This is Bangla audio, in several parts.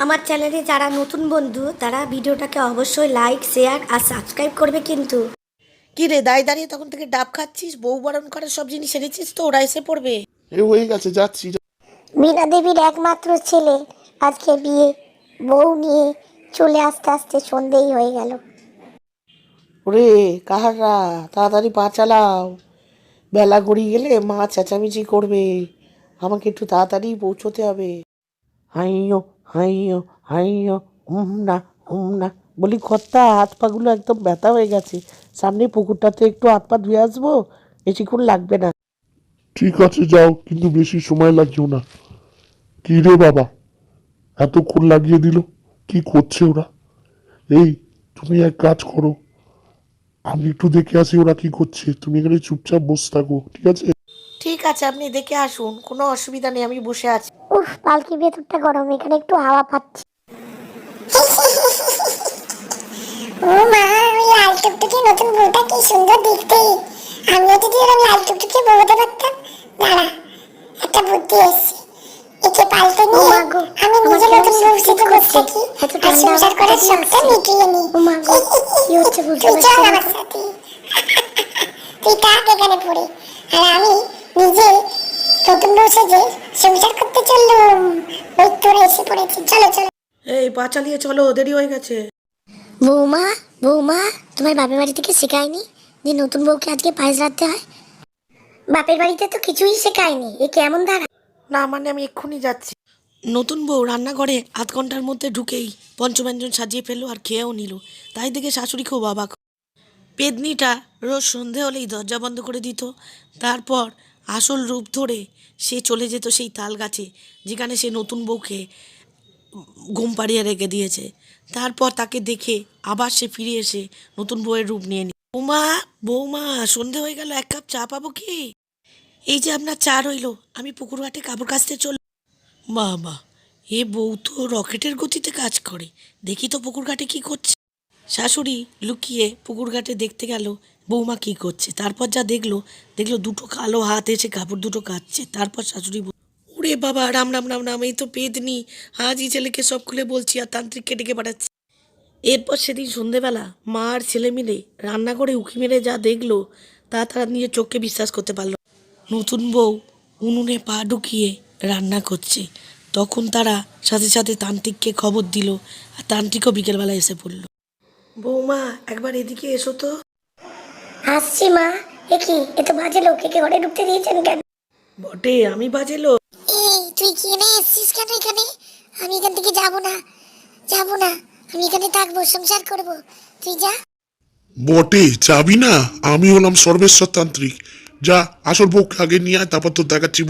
আমার চ্যানেলে যারা নতুন বন্ধু তারা ভিডিওটাকে অবশ্যই লাইক শেয়ার আর সাবস্ক্রাইব করবে কিন্তু। কি রে দাঁড়িয়ে দাঁড়িয়ে তখন থেকে ডাব খাচ্ছিস? বউ বরণ করার সব জিনিস এনেছিস তো? ওরা এসে পড়বে। এ হয়ে গেছে, যাচ্ছি। মীনা দেবীর একমাত্র ছেলে আজকে বিয়ে, বউ নিয়ে চলে আসতে আসতে সন্ধেই হয়ে গেল। ওরে কাহাররা, তাড়াতাড়ি পা চালাও, বেলা গড়িয়ে গেলে মা চেঁচামেচি করবে। আমাকে একটু তাড়াতাড়ি পৌঁছতে হবে। হাইও হাইও হাইও, না না। বলি কর্তা, হাত পাগুলো একদম ব্যথা হয়ে গেছে। সামনে পুকুরটাতে একটু হাত পা ধুয়ে আসবো, বেশিক্ষণ লাগবে না। ঠিক আছে, যাও, কিন্তু বেশি সময় লাগছেও না। কি রে বাবা, এতক্ষণ লাগিয়ে দিল? কি করছে ওরা? এই, তুমি এক কাজ করো, আমি একটু দেখে আসি ওরা কি করছে। তুমি এখানে চুপচাপ বসে থাকো, ঠিক আছে? ঠিক আছে, আপনি দেখে আসুন, কোনো অসুবিধা নেই, আমি বসে আছি। উফ, পালকি ভেতরটা গরম, এখানে একটু হাওয়া পাচ্ছি। ও মা, ওই লাল টুকটুকে নতুন বউটা কি সুন্দর দেখতে। আমিও যদি এরকম লাল টুকটুকে বউ হতে পারতাম। দাঁড়া, একটা বুদ্ধি এসেছে। একে পাল্টে নিয়ে আমি নিজে নতুন বউ সেজে বসে থাকি আর সংসার করার শখটা মিটিয়ে নিই। কি হচ্ছে বুঝতে পারছি না। আমার সাথে তুই থাক এখানে পড়ে, আর আমি নিজে নতুন বউ সেজে সংসার করতে চললুম। ওই তোরা এসে পড়েছে, চলো চলো। এই পা চালিয়ে চলো, দেরি হয়ে গেছে। বৌমা, বৌমা, তোমার বাপের বাড়ি থেকে শেখায়নি যে নতুন বউকে আজকে পায়েস রাখতে হয়? বাপের বাড়িতে তো কিছুই শেখায়নি, এ কেমন দাঁড়া। না মানে আমি এক্ষুনি যাচ্ছি। নতুন বউ রান্নাঘরে আধ ঘন্টার মধ্যে ঢুকেই পঞ্চব্যঞ্জন সাজিয়ে ফেললো আর খেয়েও নিল। তাই দেখে শাশুড়ি খুব অবাক। পেদনিটা রোজ সন্ধে হলেই দরজা বন্ধ করে দিত। তারপর আসল রূপ ধরে সে চলে যেত সেই তাল গাছে, যেখানে সে নতুন বউকে ঘুম পাড়িয়ে রেখে দিয়েছে। তারপর তাকে দেখে আবার সে ফিরে এসে নতুন বউয়ের রূপ নিয়ে নিল। বৌমা, বৌমা, সন্ধে হয়ে গেল, এক কাপ চা পাবো কি? এই যে আপনার চা রইল, আমি পুকুর ঘাটে কাপড় কাচতে চল। বাবা, এ বউ তো রকেটের গতিতে কাজ করে। দেখি তো পুকুর ঘাটে কি করছে। শাশুড়ি লুকিয়ে পুকুর ঘাটে দেখতে গেল বৌমা কি করছে। তারপর যা দেখলো, দুটো কালো হাত এসে কাপড় দুটো কাচ্ছে। তারপর শাশুড়ি ওরে বাবা, রাম রাম রাম রাম, এই তো পেদনি। আজই ছেলেকে সব খুলে বলছি আর তান্ত্রিককে ডেকে পাঠাচ্ছি। এরপর সেদিন সন্ধেবেলা মা আর ছেলে মিলে রান্না করে উঁকি মেরে যা দেখলো, তা তারা নিজের চোখকে বিশ্বাস করতে পারলো। নতুন বউ উনুনে পা ঢুকিয়ে রান্না করছে। তখন তারা সাথে সাথে তান্ত্রিককে খবর দিল, আর তান্ত্রিকও বিকেলবেলা এসে পড়ল। বৌমা, একবার এদিকে এসো তো। আসছি মা। এ কি, এ তো বাজে লোক, একে ঘরে ঢুকতে দিয়েছেন কেন? বটে, আমি বাজে লোক? এই তুই কি এনে এসছিস কেন এখানে? আমি এখান থেকে যাব না, যাব না। আমি এখানে থাকবো, সংসার করব। তুই যা। বটে, যাবি না? আমি হলাম সর্বেশ্বর তান্ত্রিক। যা, আসল বউকে আগে নিয়ে আয়, তারপর তো দেখাচ্ছি।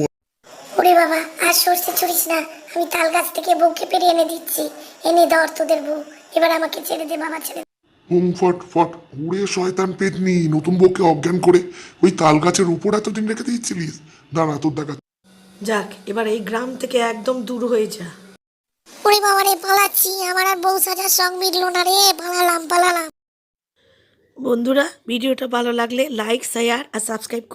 ওরে বাবা, আর সরষে ছড়িস না। আমি তাল গাছ থেকে বউকে পেরে এনে দিচ্ছি। এনে ধর তোদের বউ। এবার আমাকে ছেড়ে দে বাবা, ছেড়ে দে। হুম, ফট ফট। উড়ে শয়তান পেতনি, নতুন বউকে অজ্ঞান করে ওই তাল গাছের উপর এতদিন রেখে দিয়েছিলিস। দাঁড়া, তোর দেখা। যাক, এবার এই গ্রাম থেকে একদম দূর হয়ে যা। ওরে বাবা রে, পালাচ্ছি। আমার আর বউ সাজার সঙ্গ মিটলো না রে, পালালাম পালালাম। বন্ধুরা, ভিডিওটা ভালো লাগলে লাইক শেয়ার আর সাবস্ক্রাইব করুন।